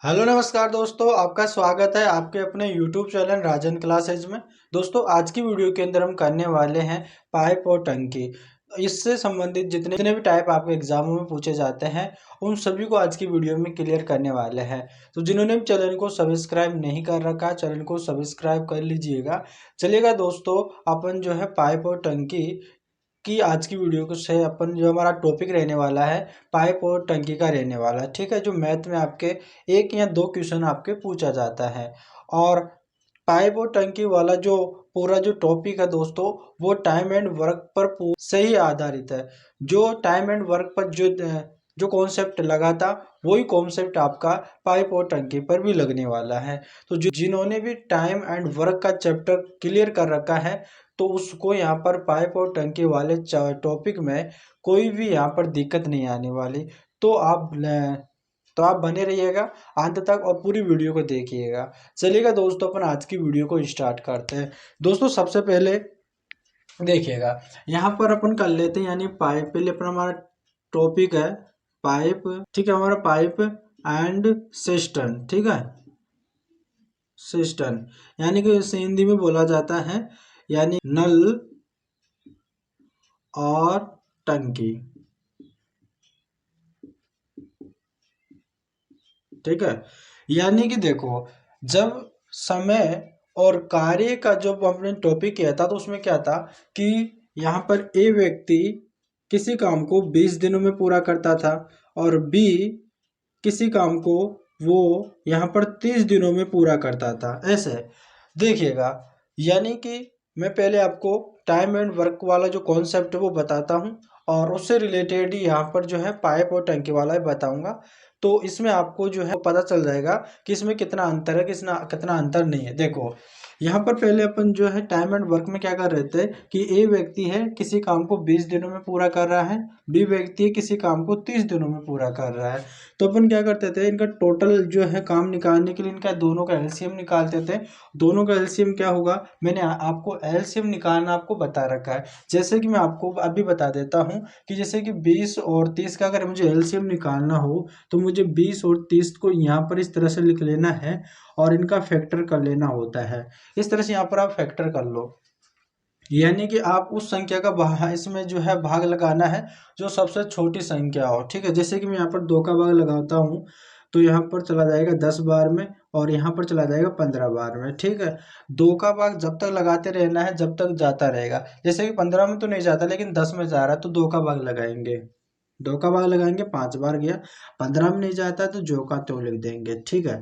Hello नमस्कार दोस्तों, आपका स्वागत है आपके अपने यूट्यूब चैनल राजन क्लासेज में। दोस्तों, आज की वीडियो के अंदर हम करने वाले हैं पाइप और टंकी। इससे संबंधित जितने भी टाइप आपके एग्जामों में पूछे जाते हैं उन सभी को आज की वीडियो में क्लियर करने वाले हैं। तो जिन्होंने भी चैनल को सब्सक्राइब नहीं कर रखा, चैनल को सब्सक्राइब कर लीजिएगा। चलिएगा दोस्तों, अपन जो है पाइप और टंकी कि आज की वीडियो को से अपन जो हमारा टॉपिक रहने वाला है पाइप और टंकी का रहने वाला है। ठीक है, जो मैथ में आपके एक या दो क्वेश्चन आपके पूछा जाता है। और पाइप और टंकी वाला जो पूरा जो टॉपिक है दोस्तों, वो टाइम एंड वर्क पर से ही आधारित है। जो टाइम एंड वर्क पर जो कॉन्सेप्ट लगा था वही कॉन्सेप्ट आपका पाइप और टंकी पर भी लगने वाला है। तो जिन्होंने भी टाइम एंड वर्क का चैप्टर क्लियर कर रखा है तो उसको यहाँ पर पाइप और टंकी वाले टॉपिक में कोई भी यहाँ पर दिक्कत नहीं आने वाली। तो आप बने रहिएगा अंत तक और पूरी वीडियो को देखिएगा। चलिएगा दोस्तों, अपन आज की वीडियो को स्टार्ट करते हैं। दोस्तों, सबसे पहले देखिएगा, यहाँ पर अपन कर लेते हैं यानी पाइप। पहले अपना हमारा टॉपिक है पाइप। ठीक है, हमारा पाइप एंड सिस्टम। ठीक है, सिस्टम यानी कि इसे हिंदी में बोला जाता है यानी नल और टंकी। ठीक है, यानी कि देखो, जब समय और कार्य का जब हमने टॉपिक किया था तो उसमें क्या था कि यहाँ पर ए व्यक्ति किसी काम को 20 दिनों में पूरा करता था और बी किसी काम को वो यहाँ पर 30 दिनों में पूरा करता था। ऐसे देखिएगा, यानी कि मैं पहले आपको टाइम एंड वर्क वाला जो कॉन्सेप्ट है वो बताता हूँ और उससे रिलेटेड ही यहाँ पर जो है पाइप और टंकी वाला ही बताऊंगा। तो इसमें आपको जो है पता चल जाएगा कि इसमें कितना अंतर है, कितना अंतर नहीं है। देखो, यहाँ पर पहले अपन जो है टाइम एंड वर्क में क्या कर रहे थे कि ए व्यक्ति है किसी काम को 20 दिनों में पूरा कर रहा है, बी व्यक्ति है किसी काम को 30 दिनों में पूरा कर रहा है। तो अपन क्या करते थे, इनका टोटल जो है काम निकालने के लिए इनका दोनों का एलसीएम निकालते थे। दोनों का एलसीएम क्या होगा, मैंने आपको एलसीएम निकालना आपको बता रखा है। जैसे कि मैं आपको अभी बता देता हूँ कि जैसे कि 20 और 30 का अगर मुझे एलसीएम निकालना हो तो मुझे 20 और 30 को यहाँ पर इस तरह से लिख लेना है और इनका फैक्टर कर लेना होता है। इस तरह से यहाँ पर आप फैक्टर कर लो, यानी कि आप उस संख्या का इसमें जो है भाग लगाना है जो सबसे छोटी संख्या हो। ठीक है, जैसे कि मैं यहाँ पर 2 का भाग लगाता हूँ तो यहाँ पर चला जाएगा 10 बार में और यहाँ पर चला जाएगा 15 बार में। ठीक है, 2 का भाग जब तक लगाते रहना है जब तक जाता रहेगा। जैसे कि 15 में तो नहीं जाता लेकिन 10 में जा रहा है तो 2 का भाग लगाएंगे। 2 का भाग लगाएंगे, 5 बार गया। 15 में नहीं जाता है तो जो का त्यों लिख देंगे। ठीक है,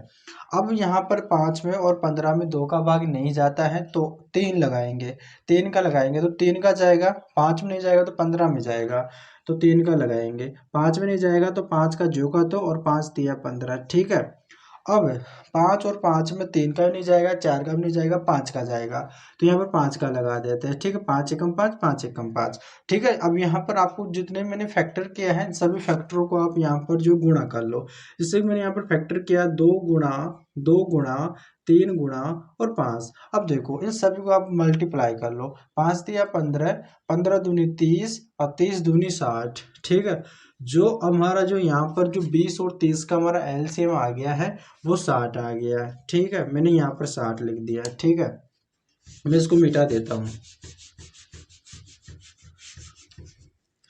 अब यहाँ पर 5 में और 15 में 2 का भाग नहीं जाता है तो 3 लगाएंगे। 3 का लगाएंगे तो 3 का जाएगा, 5 में नहीं जाएगा तो 15 में जाएगा तो 3 का लगाएंगे। 5 में नहीं जाएगा तो 5 का जो का तो और 5 तिया 15। ठीक है, अब 5 और 5 में 3 का भी नहीं जाएगा, 4 का भी नहीं जाएगा, 5 का जाएगा। तो यहाँ पर 5 का लगा देते हैं। ठीक है, 5 एकम 5, 5 एकम 5। ठीक है, अब यहाँ पर आपको जितने मैंने फैक्टर किया है सभी फैक्टरों को आप यहाँ पर जो गुणा कर लो। जिससे मैंने यहाँ पर फैक्टर किया 2 गुणा 3 गुणा और 5। अब देखो, इन सभी को आप मल्टीप्लाई कर लो। 5 तिया 15, 15 दूनी 30 और 30 दूनी 60। ठीक है, जो हमारा जो यहाँ पर जो 20 और 30 का हमारा एलसीएम आ गया है वो 60 आ गया है। ठीक है, मैंने यहाँ पर 60 लिख दिया है। ठीक है, मैं इसको मिटा देता हूँ।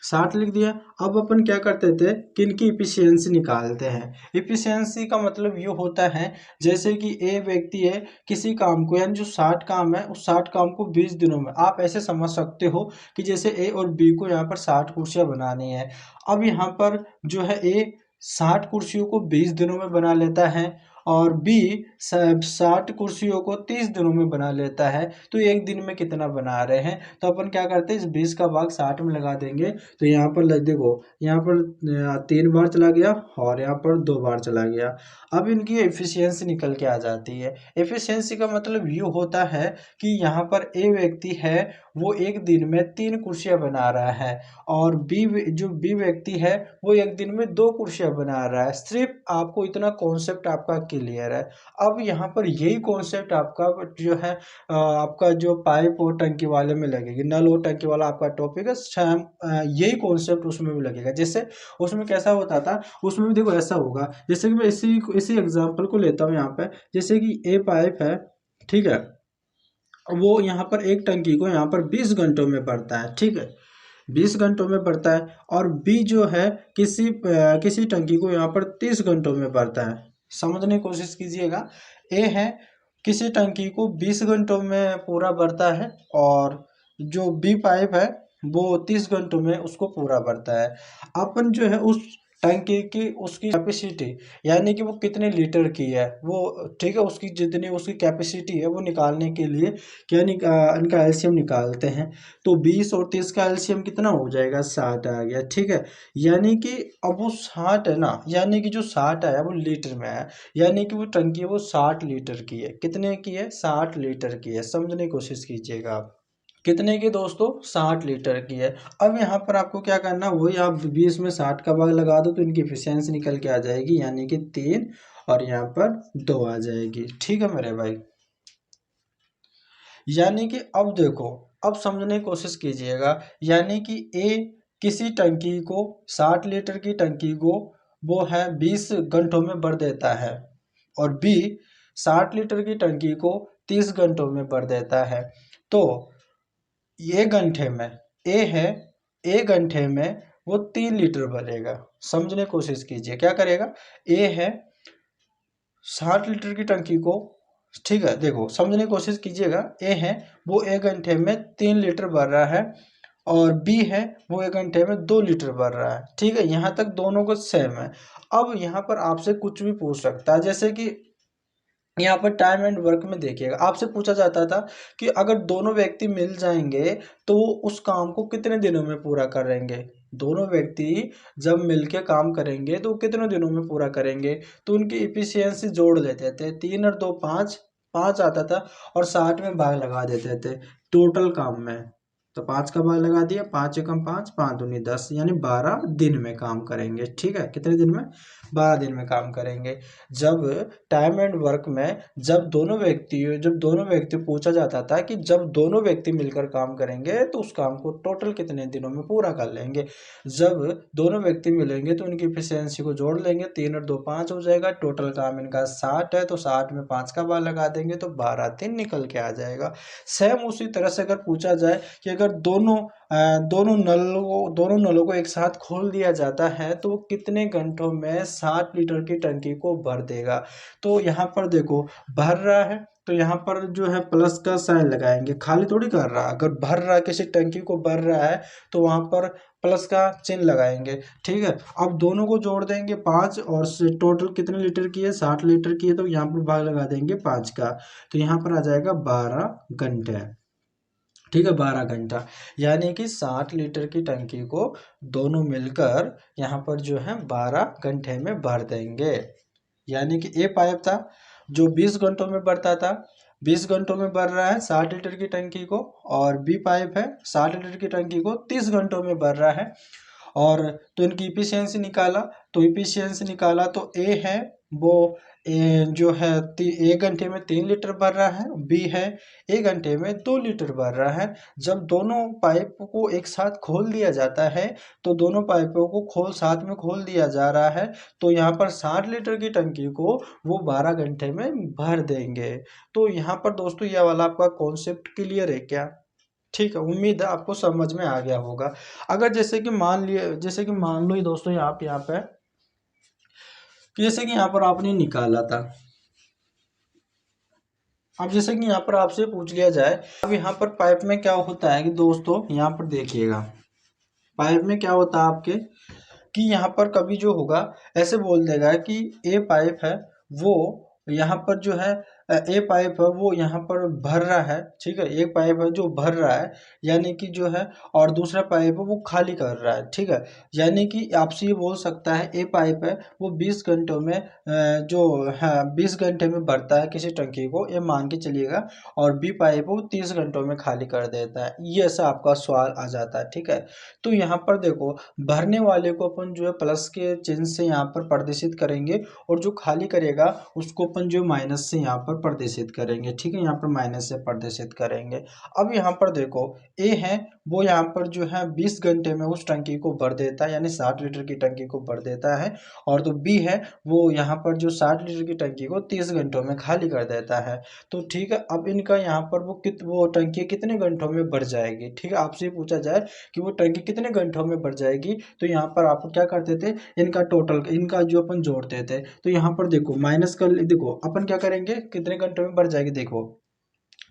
60 लिख दिया। अब अपन क्या करते थे कि इनकी इफिशियंसी निकालते हैं। इफिशियंसी का मतलब ये होता है जैसे कि ए व्यक्ति है किसी काम को, यानी जो 60 काम है उस 60 काम को 20 दिनों में, आप ऐसे समझ सकते हो कि जैसे ए और बी को यहाँ पर 60 कुर्सियाँ बनानी है। अब यहाँ पर जो है ए 60 कुर्सियों को 20 दिनों में बना लेता है और बी 60 कुर्सियों को 30 दिनों में बना लेता है। तो एक दिन में कितना बना रहे हैं, तो अपन क्या करते हैं इस 20 का भाग 60 में लगा देंगे। तो यहाँ पर देखो, यहाँ पर 3 बार चला गया और यहाँ पर 2 बार चला गया। अब इनकी एफिशिएंसी निकल के आ जाती है। एफिशिएंसी का मतलब ये होता है कि यहाँ पर ए व्यक्ति है वो एक दिन में 3 कुर्सियाँ बना रहा है और जो बी व्यक्ति है वो एक दिन में 2 कुर्सियाँ बना रहा है। सिर्फ आपको इतना कॉन्सेप्ट आपका क्लियर है। अब यहाँ पर यही कॉन्सेप्ट आपका जो है आपका जो पाइप और टंकी वाले में लगेगी, नल और टंकी वाला आपका टॉपिक है, सेम यही कॉन्सेप्ट उसमें भी लगेगा। जैसे उसमें कैसा होता था, उसमें भी देखो ऐसा होगा, जैसे कि मैं इसी इसी एग्जांपल को लेता हूँ यहाँ पे। जैसे कि ए पाइप है, ठीक है, वो यहाँ पर एक टंकी को यहाँ पर 20 घंटों में भरता है, ठीक है, 20 घंटों में भरता है। और बी जो है किसी टंकी को यहाँ पर 30 घंटों में भरता है। समझने की कोशिश कीजिएगा। ए है किसी टंकी को 20 घंटों में पूरा भरता है, और जो बी पाइप है वो 30 घंटों में उसको पूरा भरता है। अपन जो है उस टंकी की उसकी कैपेसिटी, यानी कि वो कितने लीटर की है वो, ठीक है, उसकी जितनी उसकी कैपेसिटी है वो निकालने के लिए क्या इनका एलसीएम निकालते हैं। तो 20 और 30 का एलसीएम कितना हो जाएगा, 60 आ गया, ठीक है। यानी कि अब वो 60 है ना, यानी कि जो 60 आया वो लीटर में है, यानी कि वो टंकी है वो 60 लीटर की है। कितने की है, 60 लीटर की है। समझने की कोशिश कीजिएगा आप। कितने की दोस्तों, 60 लीटर की है। अब यहाँ पर आपको क्या करना, वही आप 20 में 60 का भाग लगा दो तो इनकी एफिशिएंसी निकल के आ जाएगी, यानी कि 3 और यहाँ पर 2 आ जाएगी, ठीक है मेरे भाई। यानी कि अब देखो, अब समझने की कोशिश कीजिएगा। यानी कि ए किसी टंकी को 60 लीटर की टंकी को वो है 20 घंटों में भर देता है, और बी 60 लीटर की टंकी को 30 घंटों में भर देता है। तो ये घंटे में ए है, एक घंटे में वो 3 लीटर भरेगा। समझने की कोशिश कीजिए, क्या करेगा, ए है 60 लीटर की टंकी को, ठीक है, देखो समझने की कोशिश कीजिएगा। ए है वो एक घंटे में 3 लीटर भर रहा है, और बी है वो एक घंटे में 2 लीटर भर रहा है, ठीक है, यहाँ तक दोनों को सेम है। अब यहाँ पर आपसे कुछ भी पूछ सकता है, जैसे कि यहाँ पर टाइम एंड वर्क में देखिएगा, आपसे पूछा जाता था कि अगर दोनों व्यक्ति मिल जाएंगे तो वो उस काम को कितने दिनों में पूरा करेंगे। दोनों व्यक्ति जब मिलके काम करेंगे तो कितने दिनों में पूरा करेंगे, तो उनकी इफिशियंसी जोड़ लेते थे, 3 और 2 5, 5 आता था, और 60 में भाग लगा देते थे टोटल काम में। तो 5 का भाग लगा दिया, 5 एकम 5, 5 दूनी 10, यानी 12 दिन में काम करेंगे, ठीक है, कितने दिन में, 12 दिन में काम करेंगे। जब टाइम एंड वर्क में जब दोनों व्यक्ति पूछा जाता था कि जब दोनों व्यक्ति मिलकर काम करेंगे तो उस काम को टोटल कितने दिनों में पूरा कर लेंगे। जब दोनों व्यक्ति मिलेंगे तो उनकी एफिशिएंसी को जोड़ लेंगे, 3 और 2 5 हो जाएगा, टोटल काम इनका 60 है, तो 60 में 5 का बार लगा देंगे तो 12 दिन निकल के आ जाएगा। सेम उसी तरह से अगर पूछा जाए कि अगर दोनों नलों को एक साथ खोल दिया जाता है तो वो कितने घंटों में 60 लीटर की टंकी को भर देगा। तो यहाँ पर देखो, भर रहा है तो यहाँ पर जो है प्लस का साइन लगाएंगे, खाली थोड़ी कर रहा, अगर भर रहा है किसी टंकी को भर रहा है तो वहां पर प्लस का चिन्ह लगाएंगे, ठीक है। अब दोनों को जोड़ देंगे 5, और टोटल कितने लीटर की है, 60 लीटर की है, तो यहाँ पर भाग लगा देंगे 5 का, तो यहाँ पर आ जाएगा 12 घंटे, ठीक है, 12 घंटा। यानी कि 60 लीटर की टंकी को दोनों मिलकर यहाँ पर जो है 12 घंटे में भर देंगे। यानी कि ए पाइप था जो 20 घंटों में भरता था, 20 घंटों में भर रहा है 60 लीटर की टंकी को, और बी पाइप है 60 लीटर की टंकी को 30 घंटों में भर रहा है। और तो इनकी इफिशियंसी निकाला, तो ए है वो जो है एक घंटे में 3 लीटर भर रहा है, बी है एक घंटे में 2 लीटर भर रहा है। जब दोनों पाइप को एक साथ खोल दिया जाता है, तो दोनों पाइपों को साथ में खोल दिया जा रहा है, तो यहाँ पर 60 लीटर की टंकी को वो 12 घंटे में भर देंगे। तो यहाँ पर दोस्तों यह वाला आपका कॉन्सेप्ट क्लियर है क्या, ठीक है, उम्मीद है आपको समझ में आ गया होगा। अगर जैसे कि मान लो ये दोस्तों आप यहाँ पे कि जैसे कि यहाँ पर आपने निकाला था, अब जैसे कि यहाँ पर आपसे पूछ लिया जाए, अब यहाँ पर पाइप में क्या होता है कि दोस्तों यहाँ पर देखिएगा, पाइप में क्या होता है आपके कि यहाँ पर कभी जो होगा ऐसे बोल देगा कि ए पाइप है वो यहाँ पर जो है ए पाइप है वो यहाँ पर भर रहा है, ठीक है, एक पाइप है जो भर रहा है यानी कि जो है, और दूसरा पाइप है वो खाली कर रहा है, ठीक है। यानी कि आपसे ये बोल सकता है ए पाइप है वो 20 घंटों में जो है 20 घंटे में भरता है किसी टंकी को, ये मान के चलिएगा, और बी पाइप वो 30 घंटों में खाली कर देता है। ये ऐसा आपका सवाल आ जाता है, ठीक है। तो यहाँ पर देखो, भरने वाले को अपन जो है प्लस के चिन्ह से यहाँ पर प्रदर्शित करेंगे, और जो खाली करेगा उसको अपन जो माइनस से यहाँ पर प्रदर्शित करेंगे, ठीक है, यहाँ पर माइनस से प्रदर्शित करेंगे। अब यहाँ पर देखो, ए है वो यहाँ पर जो है 20 घंटे में उस टंकी को भर देता है, यानी 60 लीटर की टंकी को भर देता है, और तो बी है वो यहाँ पर जो 60 लीटर की टंकी को 30 घंटों में खाली कर देता है। तो ठीक है, अब इनका यहाँ पर वो टंकी कितने घंटों में भर जाएगी, ठीक है, आपसे पूछा जाए कि वो टंकी कितने घंटों में भर जाएगी, तो यहाँ पर आप क्या करते थे, इनका टोटल, इनका जो अपन जोड़ते थे, तो यहाँ पर देखो माइनस कर, देखो अपन क्या करेंगे, कितने घंटों में भर जाएगी, देखो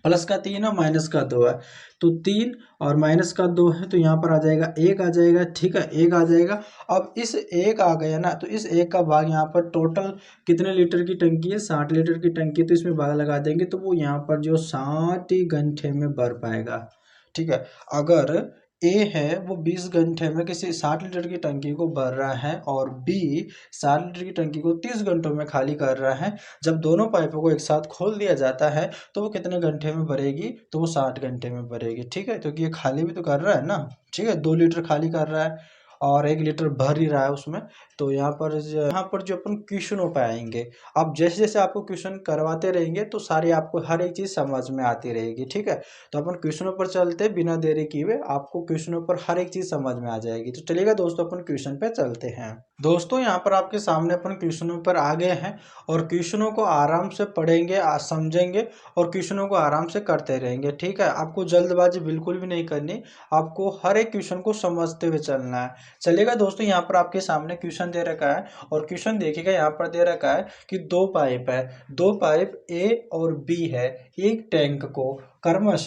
प्लस का 3 है, माइनस का 2 है, तो 3 और माइनस का 2 है, तो यहाँ पर आ जाएगा 1 आ जाएगा, ठीक है, 1 आ जाएगा। अब इस 1 आ गया ना, तो इस 1 का भाग यहाँ पर टोटल कितने लीटर की टंकी है, 60 लीटर की टंकी, तो इसमें भाग लगा देंगे, तो वो यहाँ पर जो 60 ही घंटे में भर पाएगा, ठीक है। अगर ए है वो 20 घंटे में किसी 60 लीटर की टंकी को भर रहा है, और बी 60 लीटर की टंकी को 30 घंटों में खाली कर रहा है, जब दोनों पाइपों को एक साथ खोल दिया जाता है तो वो कितने घंटे में भरेगी, तो वो 60 घंटे में भरेगी, ठीक है, क्योंकि ये खाली भी तो कर रहा है ना, ठीक है, 2 लीटर खाली कर रहा है और 1 लीटर भर ही रहा है उसमें। तो यहाँ पर जो अपन क्वेश्चनों पे आएंगे, अब जैसे जैसे आपको क्वेश्चन करवाते रहेंगे तो सारी आपको हर एक चीज़ समझ में आती रहेगी, ठीक है। तो अपन क्वेश्चनों पर चलते बिना देरी किए, आपको क्वेश्चनों पर हर एक चीज़ समझ में आ जाएगी। तो चलिएगा दोस्तों, अपन क्वेश्चन पे चलते हैं। दोस्तों यहाँ पर आपके सामने अपन क्वेश्चनों पर आ गए हैं, और क्वेश्चनों को आराम से पढ़ेंगे, समझेंगे, और क्वेश्चनों को आराम से करते रहेंगे, ठीक है। आपको जल्दबाजी बिल्कुल भी नहीं करनी, आपको हर एक क्वेश्चन को समझते हुए चलना है। चलिएगा दोस्तों, यहाँ पर आपके सामने क्वेश्चन दे रखा है, और क्वेश्चन देखिएगा, यहाँ पर दे रखा है कि दो पाइप है, दो पाइप ए और बी है, एक टैंक को कर्मश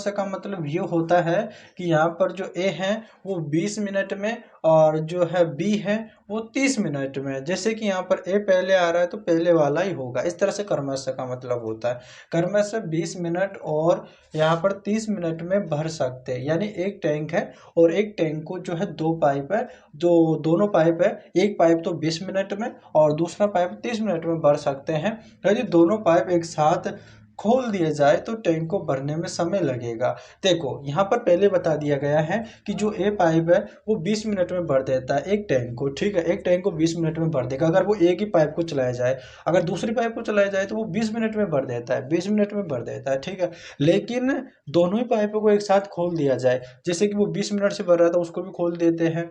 का मतलब ये होता है कि यहाँ पर जो ए है वो 20 मिनट में, और जो है बी है वो 30 मिनट में। जैसे कि यहाँ पर ए पहले आ रहा है तो पहले वाला ही होगा, इस तरह से कर्मश का मतलब होता है। कर्मश 20 मिनट और यहाँ पर 30 मिनट में भर सकते हैं, यानी एक टैंक है, और एक टैंक को जो है दो पाइप है, जो दोनों पाइप है, एक पाइप तो 20 मिनट में और दूसरा पाइप 30 मिनट में भर सकते हैं। यदि दोनों पाइप एक साथ खोल दिए जाए तो टैंक को भरने में समय लगेगा। देखो यहाँ पर पहले बता दिया गया है कि जो ए पाइप है वो 20 मिनट में भर देता है एक टैंक को, ठीक है, एक टैंक को 20 मिनट में भर देगा अगर वो एक ही पाइप को चलाया जाए। अगर दूसरी पाइप को चलाया जाए तो वो 20 मिनट में भर देता है, 20 मिनट में भर देता है, ठीक है। लेकिन दोनों ही पाइपों को एक साथ खोल दिया जाए, जैसे कि वो 20 मिनट से भर रहा था उसको भी खोल देते हैं,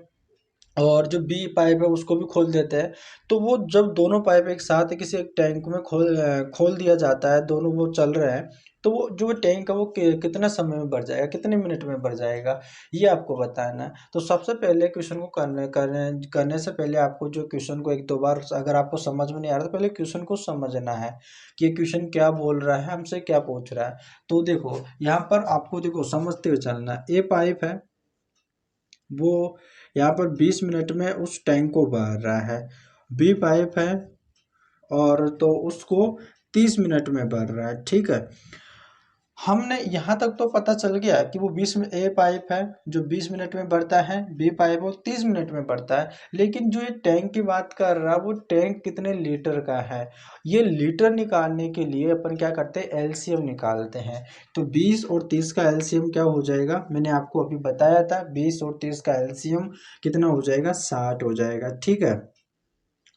और जो बी पाइप है उसको भी खोल देते हैं, तो वो जब दोनों पाइप एक साथ किसी एक टैंक में खोल दिया जाता है, दोनों वो चल रहे हैं, तो वो जो टैंक है वो कितना समय में भर जाएगा, कितने मिनट में भर जाएगा, ये आपको बताना है। तो सबसे पहले क्वेश्चन को करने से पहले आपको जो क्वेश्चन को एक दो बार अगर आपको समझ में नहीं आ रहा तो पहले क्वेश्चन को समझना है कि ये क्वेश्चन क्या बोल रहा है, हमसे क्या पूछ रहा है। तो देखो यहाँ पर आपको देखो समझते हुए चलना है। ए पाइप है वो यहाँ पर 20 मिनट में उस टैंक को भर रहा है, बी पाइप है और तो उसको 30 मिनट में भर रहा है, ठीक है। हमने यहाँ तक तो पता चल गया कि वो 20 में ए पाइप है जो 20 मिनट में भरता है, बी पाइप वो 30 मिनट में भरता है। लेकिन जो ये टैंक की बात कर रहा है वो टैंक कितने लीटर का है, ये लीटर निकालने के लिए अपन क्या करते हैं, एलसीएम निकालते हैं। तो 20 और 30 का एलसीएम क्या हो जाएगा, मैंने आपको अभी बताया था, 20 और 30 का एलसीएम कितना हो जाएगा, 60 हो जाएगा, ठीक है।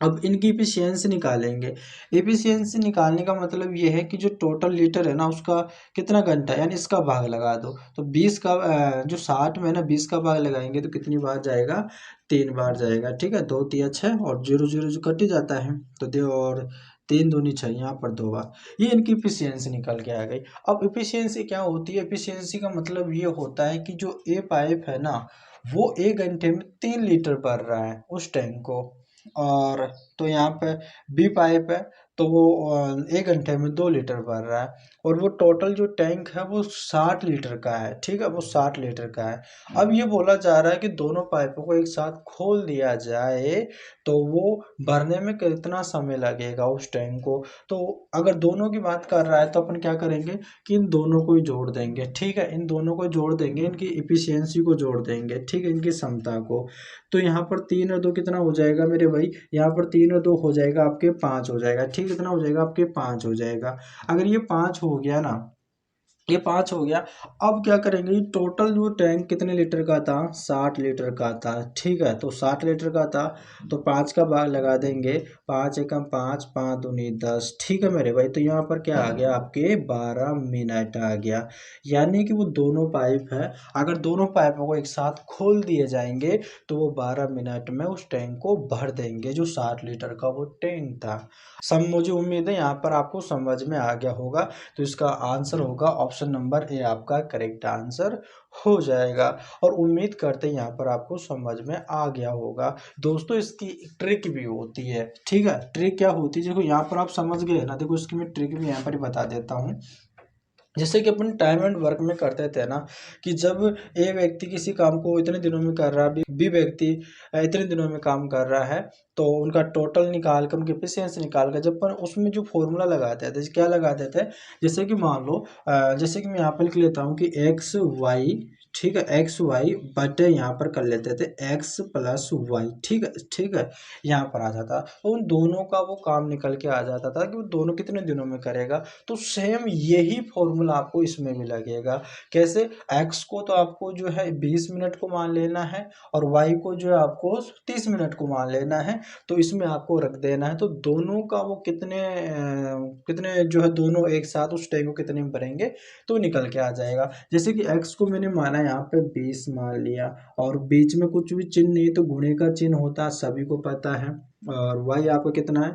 अब इनकी एफिशिएंसी निकालेंगे। एफिशिएंसी निकालने का मतलब ये है कि जो टोटल लीटर है ना उसका कितना घंटा, यानी इसका भाग लगा दो। तो 20 का जो 60 में ना 20 का भाग लगाएंगे तो कितनी बार जाएगा, 3 बार जाएगा, ठीक है। 2 तिया 6 और 0 0 जो कट ही जाता है, तो दो और 3 दूनी 6, यहाँ पर 2 बार, ये इनकी एफिशिएंसी निकल के आ गई। अब एफिशिएंसी क्या होती है, एफिशिएंसी का मतलब ये होता है कि जो ए पाइप है ना वो 1 घंटे में 3 लीटर भर रहा है उस टैंक को, और तो यहाँ पे बी पाइप है तो वो 1 घंटे में 2 लीटर भर रहा है, और वो टोटल जो टैंक है वो 60 लीटर का है। ठीक है, वो 60 लीटर का है। अब ये बोला जा रहा है कि दोनों पाइपों को एक साथ खोल दिया जाए तो वो भरने में कितना समय लगेगा उस टैंक को। तो अगर दोनों की बात कर रहा है तो अपन क्या करेंगे कि इन दोनों को ही जोड़ देंगे। ठीक है, इन दोनों को जोड़ देंगे, इनकी इफिशियंसी को जोड़ देंगे। ठीक है, इनकी क्षमता को। तो यहाँ पर 3 और 2 कितना हो जाएगा मेरे भाई, यहाँ पर 3 और 2 हो जाएगा आपके 5 हो जाएगा। ठीक, कितना हो जाएगा आपके 5 हो जाएगा। अगर ये 5 हो गया ना, ये 5 हो गया। अब क्या करेंगे, टोटल जो टैंक कितने लीटर का था, 60 लीटर का था। ठीक है, तो 60 लीटर का था तो 5 का भाग लगा देंगे, 5 एकम 5, 5 दूनी 10। ठीक है मेरे भाई, तो यहाँ पर क्या आ गया आपके 12 मिनट आ गया। यानी कि वो दोनों पाइप है, अगर दोनों पाइपों को एक साथ खोल दिए जाएंगे तो वो 12 मिनट में उस टैंक को भर देंगे, जो 60 लीटर का वो टैंक था। सब मुझे उम्मीद है यहाँ पर आपको समझ में आ गया होगा। तो इसका आंसर होगा ऑप्शन नंबर ए, आपका करेक्ट आंसर हो जाएगा। और उम्मीद करते हैं यहाँ पर आपको समझ में आ गया होगा। दोस्तों इसकी एक ट्रिक भी होती है। ठीक है, ट्रिक क्या होती है, देखो यहाँ पर आप समझ गए ना, देखो इसकी मैं ट्रिक भी यहाँ पर ही बता देता हूँ। जैसे कि अपन टाइम एंड वर्क में करते थे ना, कि जब ए व्यक्ति किसी काम को इतने दिनों में कर रहा है, बी व्यक्ति इतने दिनों में काम कर रहा है, तो उनका टोटल निकाल कर, उनकी एफिशिएंसी निकाल कर, जब अपन उसमें जो फॉर्मूला लगाते थे, क्या लगाते थे, जैसे कि मान लो जैसे कि मैं यहाँ पर लिख लेता हूँ कि एक्स वाई, ठीक है, एक्स वाई बटे यहाँ पर कर लेते थे एक्स प्लस वाई। ठीक है, ठीक है, यहाँ पर आ जाता, तो उन दोनों का वो काम निकल के आ जाता था कि वो दोनों कितने दिनों में करेगा। तो सेम यही फॉर्मूला आपको इसमें भी लगेगा। कैसे, x को तो आपको जो है 20 मिनट को मान लेना है, और y को जो है आपको 30 मिनट को मान लेना है। तो इसमें आपको रख देना है, तो दोनों का वो कितने कितने जो है दोनों एक साथ उस टाइम को कितने में भरेंगे तो निकल के आ जाएगा। जैसे कि x को मैंने माना यहाँ पे 20 मान लिया, और बीच में कुछ भी चिन्ह नहीं, तो गुणे का चिन्ह होता है, सभी को पता है। और y आपको कितना है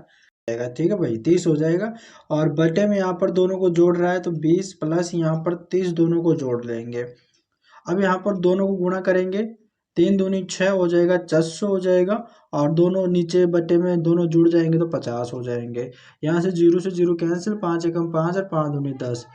जाएगा, ठीक है भाई, 30 हो जाएगा। और बटे में यहाँ पर दोनों को जोड़ रहा है, तो 20 प्लस यहाँ पर 30 दोनों को जोड़ लेंगे। अब यहाँ पर दोनों को गुणा करेंगे, 3 दूनी 6 हो जाएगा, 400 हो जाएगा। और दोनों नीचे बटे में दोनों जुड़ जाएंगे तो 50 हो जाएंगे। यहाँ से जीरो कैंसिल, 5 एकम 5 और 5 दूनी 10,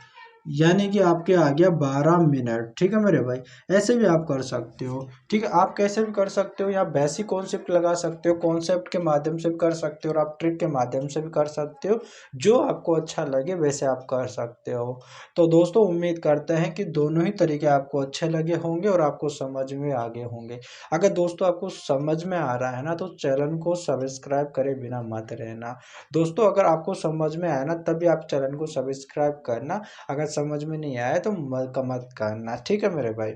यानी कि आपके आ गया 12 मिनट। ठीक है मेरे भाई, ऐसे भी आप कर सकते हो। ठीक है, आप कैसे भी कर सकते हो, या बेसिक कॉन्सेप्ट लगा सकते हो, कॉन्सेप्ट के माध्यम से भी कर सकते हो, और आप ट्रिक के माध्यम से भी कर सकते हो। जो आपको अच्छा लगे वैसे आप कर सकते हो। तो दोस्तों उम्मीद करते हैं कि दोनों ही तरीके आपको अच्छे लगे होंगे और आपको समझ में आ गए होंगे। अगर दोस्तों आपको समझ में आ रहा है ना, तो चैनल को सब्सक्राइब करे बिना मत रहना। दोस्तों अगर आपको समझ में आया ना, तभी आप चैनल को सब्सक्राइब करना। अगर समझ में नहीं आया तो मत करना। ठीक है मेरे भाई,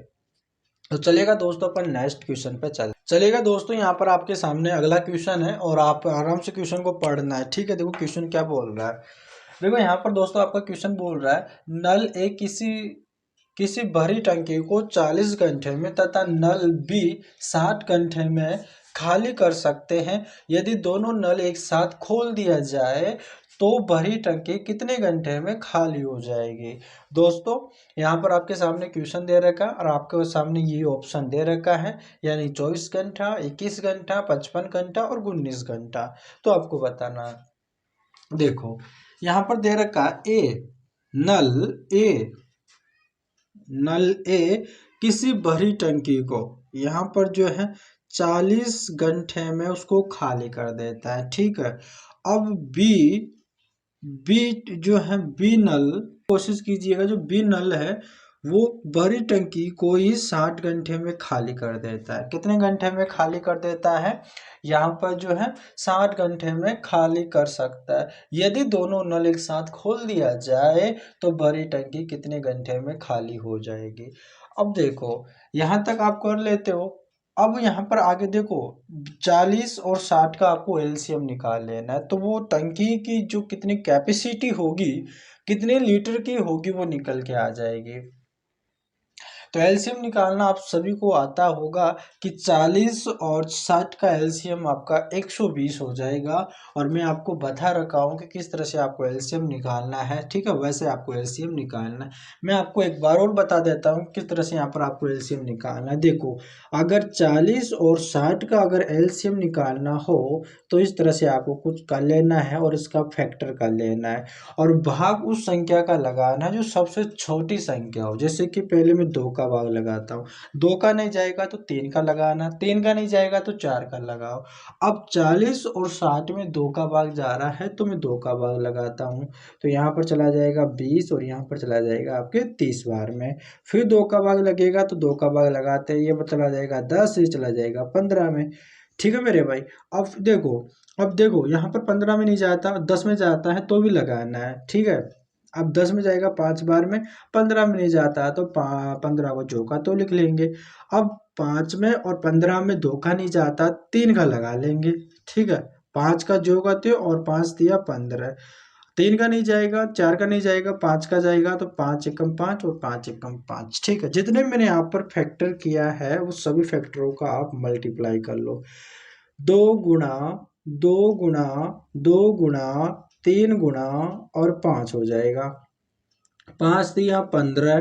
तो चलेगा दोस्तों, अपन नेक्स्ट क्वेश्चन पे चलेगा दोस्तों। यहाँ पर आपके सामने अगला क्वेश्चन है, और आप आराम से क्वेश्चन को पढ़ना है। ठीक है, देखो क्वेश्चन क्या बोल रहा है। देखो यहाँ पर दोस्तों आपका क्वेश्चन बोल रहा है, नल ए किसी किसी भरी टंकी को 40 घंटे में तथा नल बी 60 घंटे में खाली कर सकते हैं। यदि दोनों नल एक साथ खोल दिया जाए तो भरी टंकी कितने घंटे में खाली हो जाएगी। दोस्तों यहाँ पर आपके सामने क्वेश्चन दे रखा है, और आपके सामने ये ऑप्शन दे रखा है, यानी 24 घंटा, 21 घंटा, 55 घंटा और 19 घंटा। तो आपको बताना है। देखो यहाँ पर दे रखा है नल ए नल ए किसी भरी टंकी को यहाँ पर जो है 40 घंटे में उसको खाली कर देता है। ठीक है, अब बी बी जो है बी नल, कोशिश कीजिएगा, जो बी नल है वो भरी टंकी को ही 60 घंटे में खाली कर देता है। कितने घंटे में खाली कर देता है, यहाँ पर जो है 60 घंटे में खाली कर सकता है। यदि दोनों नल एक साथ खोल दिया जाए तो भरी टंकी कितने घंटे में खाली हो जाएगी। अब देखो यहाँ तक आप कर लेते हो। अब यहाँ पर आगे देखो, 40 और 60 का आपको एलसीएम निकाल लेना है, तो वो टंकी की जो कितनी कैपेसिटी होगी, कितने लीटर की होगी, वो निकल के आ जाएगी। तो एलसीएम निकालना आप सभी को आता होगा कि 40 और 60 का एलसीएम आपका 120 हो जाएगा। और मैं आपको बता रखा हूँ कि किस तरह से आपको एलसीएम निकालना है, ठीक है, वैसे आपको एलसीएम निकालना है। मैं आपको एक बार और बता देता हूँ किस तरह से यहाँ पर आपको एलसीएम निकालना है। देखो, अगर 40 और 60 का अगर एलसीएम निकालना हो तो इस तरह से आपको कुछ कर लेना है और इसका फैक्टर कर लेना है और भाग उस संख्या का लगाना है जो सबसे छोटी संख्या हो। जैसे कि पहले मैं 2 का भाग लगाता हूँ, 2 का नहीं जाएगा तो 3 का लगाना, 3 का नहीं जाएगा तो 4 का लगाओ। अब 40 और 60 में 2 का भाग जा रहा है तो मैं 2 का भाग लगाता हूँ, तो यहाँ पर चला जाएगा 20 और यहाँ पर चला जाएगा आपके 30 बार में। फिर 2 का भाग लगेगा तो 2 का भाग लगाते हैं, ये चला जाएगा 10, ये चला जाएगा 15 में। ठीक है मेरे भाई। अब देखो यहाँ पर 15 में नहीं जाता, 10 में जाता है तो भी लगाना है, ठीक है। अब 10 में जाएगा 5 बार में, 15 में नहीं जाता है तो 15 को जोका तो लिख लेंगे। अब 5 में और 15 में धोखा नहीं जाता, 3 का लगा लेंगे, ठीक है। 5 का जो करते और 5 दिया 15, 3 का नहीं जाएगा, 4 का नहीं जाएगा, 5 का जाएगा तो 5 एकम 5 और 5 एकम 5, ठीक है। जितने मैंने यहाँ पर फैक्टर किया है उस सभी फैक्टरों का आप मल्टीप्लाई कर लो। 2 गुणा 2 गुणा 2 गुणा 3 गुणा और 5 हो जाएगा। 5 दिया 15,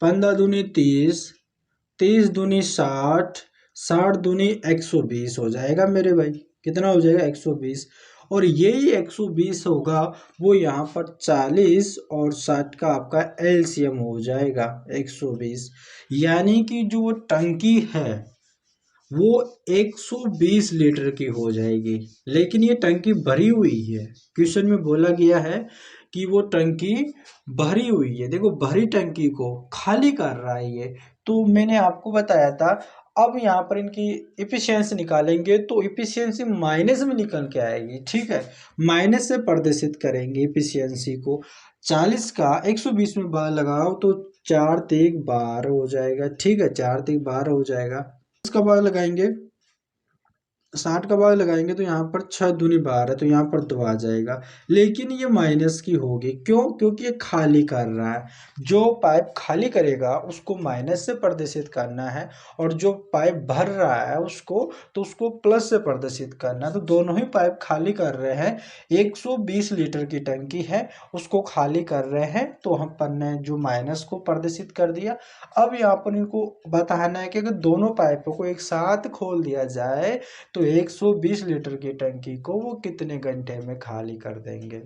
15 दूनी 30, 30 दूनी 60, 60 दूनी 120 हो जाएगा मेरे भाई। कितना हो जाएगा? 120। और यही 120 होगा वो यहाँ पर 40 और 60 का आपका एलसीएम हो जाएगा 120। यानी कि जो टंकी है वो 120 लीटर की हो जाएगी, लेकिन ये टंकी भरी हुई है। क्वेश्चन में बोला गया है कि वो टंकी भरी हुई है। देखो, भरी टंकी को खाली कर रहा है ये। तो मैंने आपको बताया था, अब यहाँ पर इनकी इफिशियंसी निकालेंगे तो इफिशियंसी माइनस में निकल के आएगी, ठीक है। माइनस से प्रदर्शित करेंगे इफिशियंसी को। 40 का 120 में बार लगाओ तो 4 तिक 12 हो जाएगा, ठीक है। 4 तिक 12 हो जाएगा। इसका भाग लगाएंगे, 60 का भाग लगाएंगे तो यहाँ पर 6 दूनी 12, तो यहाँ पर 2 आ जाएगा। लेकिन ये माइनस की होगी, क्यों? क्योंकि ये खाली कर रहा है। जो पाइप खाली करेगा उसको माइनस से प्रदर्शित करना है, और जो पाइप भर रहा है उसको प्लस से प्रदर्शित करना है। तो दोनों ही पाइप खाली कर रहे हैं। 120 लीटर की टंकी है, उसको खाली कर रहे हैं, तो हम पर ने जो माइनस को प्रदर्शित कर दिया। अब यहाँ पर इनको बताना है कि अगर दोनों पाइपों को एक साथ खोल दिया जाए तो 120 लीटर की टंकी को वो कितने घंटे में खाली कर देंगे।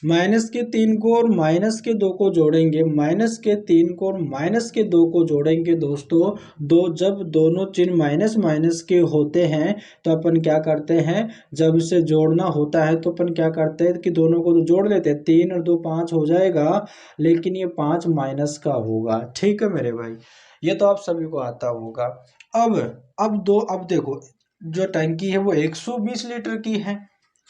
माइनस के 3 को और माइनस के 2 को जोड़ेंगे, माइनस के 3 को और माइनस के 2 को जोड़ेंगे दोस्तों। जब दोनों चिन्ह माइनस माइनस के होते हैं तो अपन क्या करते हैं, जब इसे जोड़ना होता है तो अपन क्या करते हैं कि दोनों को तो जोड़ लेते हैं। 3 और 2 5 हो जाएगा, लेकिन ये 5 माइनस का होगा, ठीक है मेरे भाई। ये तो आप सभी को आता होगा। अब देखो, जो टंकी है वो 120 लीटर की है,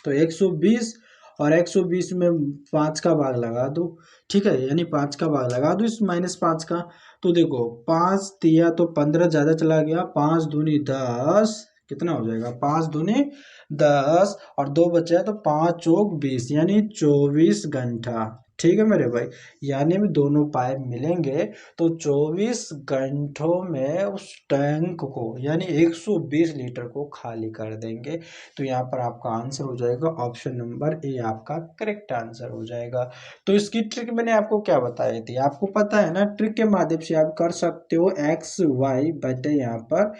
तो 120 और 120 में 5 का भाग लगा दो, ठीक है। यानी 5 का भाग लगा दो इस -5 का। तो देखो, 5 दिया तो 15 ज़्यादा चला गया, 5 दूनी 10, कितना हो जाएगा? 5 दूनी 10 और 2 बचा तो 5 चौक 20, यानी 24 घंटा, ठीक है मेरे भाई। यानी में दोनों पाइप मिलेंगे तो 24 घंटों में उस टैंक को, यानी 120 लीटर को खाली कर देंगे। तो यहाँ पर आपका आंसर हो जाएगा ऑप्शन नंबर ए, आपका करेक्ट आंसर हो जाएगा। तो इसकी ट्रिक मैंने आपको क्या बताई थी, आपको पता है ना। ट्रिक के माध्यम से आप कर सकते हो एक्स वाई बटे यहाँ पर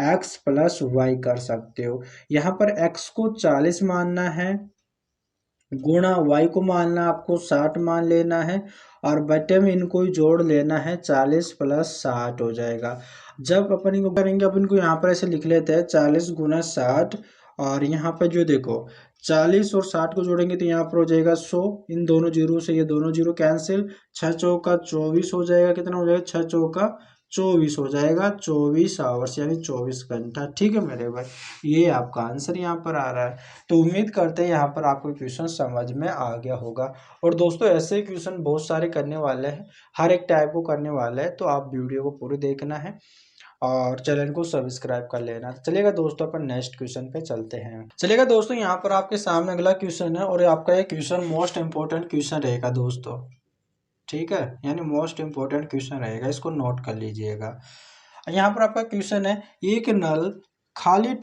एक्स प्लस वाई कर सकते हो। यहाँ पर एक्स को 40 मानना है, गुणा वाई को मानना आपको 60 मान लेना है, और बटे में इनको ही जोड़ लेना है, 40 प्लस 60 हो जाएगा। जब अपन इनको करेंगे, अपन को यहाँ पर ऐसे लिख लेते हैं 40 गुना 60, और यहाँ पर जो देखो 40 और 60 को जोड़ेंगे तो यहाँ पर हो जाएगा 100। इन दोनों जीरो से ये दोनों जीरो कैंसिल, 6 चौका 24 हो जाएगा। कितना हो जाएगा? 6 चौका 24 हो जाएगा, 24 आवर्स यानी 24 घंटा, ठीक है मेरे भाई। ये आपका आंसर यहाँ पर आ रहा है। तो उम्मीद करते हैं यहाँ पर आपको क्वेश्चन समझ में आ गया होगा। और दोस्तों, ऐसे क्वेश्चन बहुत सारे करने वाले हैं, हर एक टाइप को करने वाले हैं, तो आप वीडियो को पूरी देखना है और चैनल को सब्सक्राइब कर लेना। चलिएगा दोस्तों, अपन नेक्स्ट क्वेश्चन पे चलते हैं। चलिएगा दोस्तों, यहाँ पर आपके सामने अगला क्वेश्चन है, और आपका ये क्वेश्चन मोस्ट इंपोर्टेंट क्वेश्चन रहेगा दोस्तों। ठीक है, यानी मोस्ट इम्पोर्टेंट क्वेश्चन रहेगा, इसको नोट कर लीजिएगा। यहाँ पर आपका क्वेश्चन है, एक नल खाली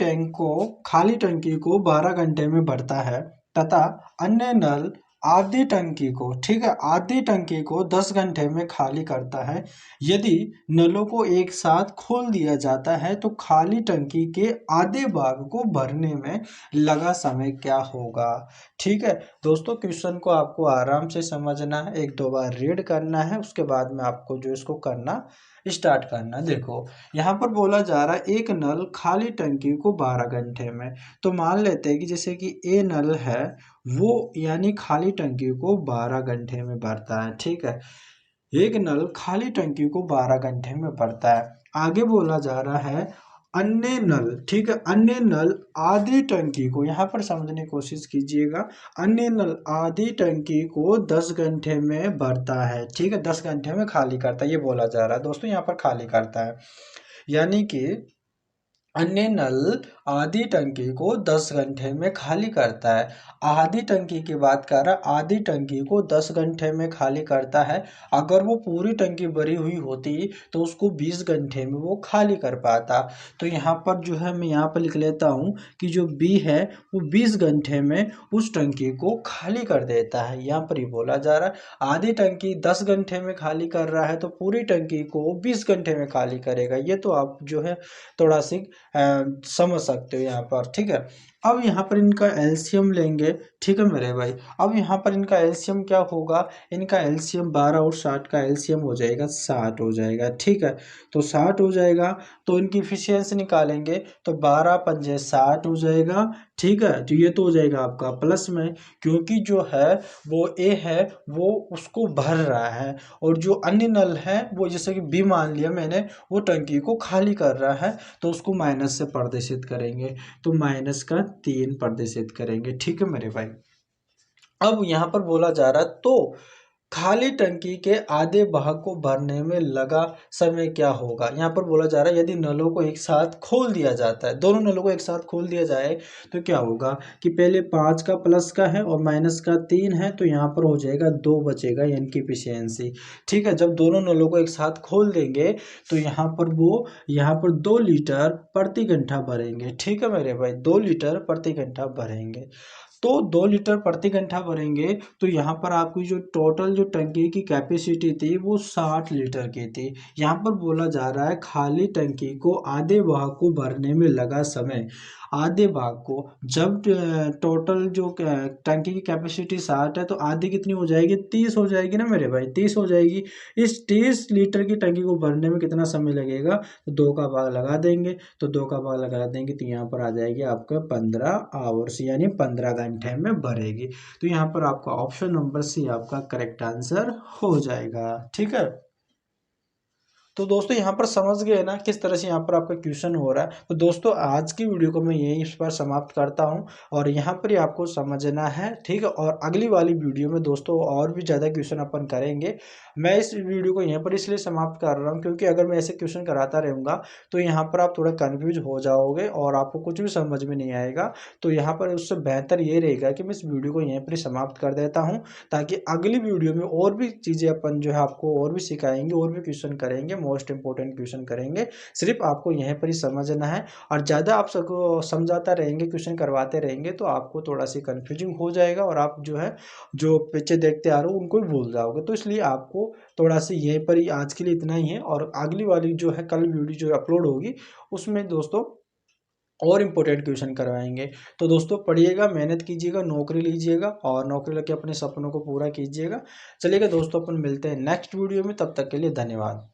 टंकी को 12 घंटे में भरता है तथा अन्य नल आधी टंकी को, ठीक है, आधी टंकी को 10 घंटे में खाली करता है। यदि नलों को एक साथ खोल दिया जाता है तो खाली टंकी के आधे भाग को भरने में लगा समय क्या होगा। ठीक है दोस्तों, क्वेश्चन को आपको आराम से समझना है, एक दो बार रीड करना है, उसके बाद में आपको जो इसको करना स्टार्ट करना। देखो यहाँ पर बोला जा रहा है एक नल खाली टंकी को 12 घंटे में, तो मान लेते हैं कि जैसे कि ए नल है वो यानी खाली टंकी को 12 घंटे में भरता है। ठीक है, एक नल खाली टंकी को 12 घंटे में भरता है। आगे बोला जा रहा है अन्य नल, ठीक है, अन्य नल आधी टंकी को, यहाँ पर समझने की कोशिश कीजिएगा, अन्य नल आधी टंकी को 10 घंटे में भरता है। ठीक है, 10 घंटे में खाली करता है, ये बोला जा रहा है दोस्तों, यहाँ पर खाली करता है, यानी कि अन्य नल आधी टंकी को 10 घंटे में खाली करता है। आधी टंकी की बात कर रहा, आधी टंकी को 10 घंटे में खाली करता है। अगर वो पूरी टंकी भरी हुई होती तो उसको 20 घंटे में वो खाली कर पाता। तो यहाँ पर जो है मैं यहाँ पर लिख लेता हूँ कि जो बी है वो 20 घंटे में उस टंकी को खाली कर देता है। यहाँ पर ही बोला जा रहा है आधी टंकी 10 घंटे में खाली कर रहा है तो पूरी टंकी को 20 घंटे में खाली करेगा। ये तो आप जो है थोड़ा सी समझ सकते हो यहाँ पर। ठीक है, अब यहाँ पर इनका एलसीएम लेंगे। ठीक है मेरे भाई, अब यहाँ पर इनका एलसीएम क्या होगा, इनका एलसीएम 12 और 60 का एलसीएम हो जाएगा 60 हो जाएगा। ठीक है, तो 60 हो जाएगा तो इनकी इफिशियंसी निकालेंगे तो 12 पंजे 60 हो जाएगा। ठीक है, तो ये तो हो जाएगा आपका प्लस में, क्योंकि जो है वो ए है वो उसको भर रहा है, और जो अन्य नल है वो जैसे कि बी मान लिया मैंने, वो टंकी को खाली कर रहा है, तो उसको माइनस से प्रदर्शित करेंगे, तो माइनस का 3 प्रदर्शित करेंगे। ठीक है मेरे भाई, अब यहाँ पर बोला जा रहा है तो खाली टंकी के आधे भाग को भरने में लगा समय क्या होगा। यहाँ पर बोला जा रहा है यदि नलों को एक साथ खोल दिया जाता है, दोनों नलों को एक साथ खोल दिया जाए तो क्या होगा कि पहले 5 का प्लस का है और माइनस का 3 है, तो यहाँ पर हो जाएगा 2 बचेगा यानी कि एफिशिएंसी। ठीक है, जब दोनों नलों को एक साथ खोल देंगे तो यहाँ पर वो यहाँ पर 2 लीटर प्रति घंटा भरेंगे। ठीक है मेरे भाई, 2 लीटर प्रति घंटा भरेंगे, तो 2 लीटर प्रति घंटा भरेंगे तो यहाँ पर आपकी जो टोटल जो टंकी की कैपेसिटी थी वो 60 लीटर की थी। यहाँ पर बोला जा रहा है खाली टंकी को आधे भाग को भरने में लगा समय, आधे भाग को, जब टोटल जो टंकी की कैपेसिटी 60 है तो आधी कितनी हो जाएगी, 30 हो जाएगी ना मेरे भाई, 30 हो जाएगी। इस 30 लीटर की टंकी को भरने में कितना समय लगेगा, तो 2 का भाग लगा देंगे, तो 2 का भाग लगा देंगे तो यहाँ पर आ जाएगी आपका 15 आवर्स, यानी 15 घंटे में भरेगी। तो यहाँ पर आपका ऑप्शन नंबर सी आपका करेक्ट आंसर हो जाएगा। ठीक है, तो दोस्तों यहाँ पर समझ गए ना किस तरह से यहाँ पर आपका क्वेश्चन हो रहा है। तो दोस्तों आज की वीडियो को मैं यहीं इस पर समाप्त करता हूँ, और यहाँ पर ही आपको समझना है। ठीक है, और अगली वाली वीडियो में दोस्तों और भी ज़्यादा क्वेश्चन अपन करेंगे। मैं इस वीडियो को यहाँ पर इसलिए समाप्त कर रहा हूँ क्योंकि अगर मैं ऐसे क्वेश्चन कराता रहूँगा तो यहाँ पर आप थोड़ा कन्फ्यूज हो जाओगे और आपको कुछ भी समझ में नहीं आएगा। तो यहाँ पर उससे बेहतर ये रहेगा कि मैं इस वीडियो को यहीं पर ही समाप्त कर देता हूँ, ताकि अगली वीडियो में और भी चीज़ें अपन जो है आपको और भी सिखाएंगे, और भी क्वेश्चन करेंगे, मोस्ट इंपॉर्टेंट क्वेश्चन करेंगे। सिर्फ आपको यहीं पर ही समझना है, और ज़्यादा आप सबको समझाता रहेंगे, क्वेश्चन करवाते रहेंगे तो आपको थोड़ा सी कन्फ्यूजिंग हो जाएगा, और आप जो है जो पिक्चर देखते आ रहे हो उनको भी भूल जाओगे। तो इसलिए आपको थोड़ा सा यहीं पर ही आज के लिए इतना ही है, और अगली वाली जो है कल वीडियो जो अपलोड होगी उसमें दोस्तों और इम्पोर्टेंट क्वेश्चन करवाएंगे। तो दोस्तों पढ़िएगा, मेहनत कीजिएगा, नौकरी लीजिएगा, और नौकरी लेके अपने सपनों को पूरा कीजिएगा। चलिएगा दोस्तों, अपन मिलते हैं नेक्स्ट वीडियो में, तब तक के लिए धन्यवाद।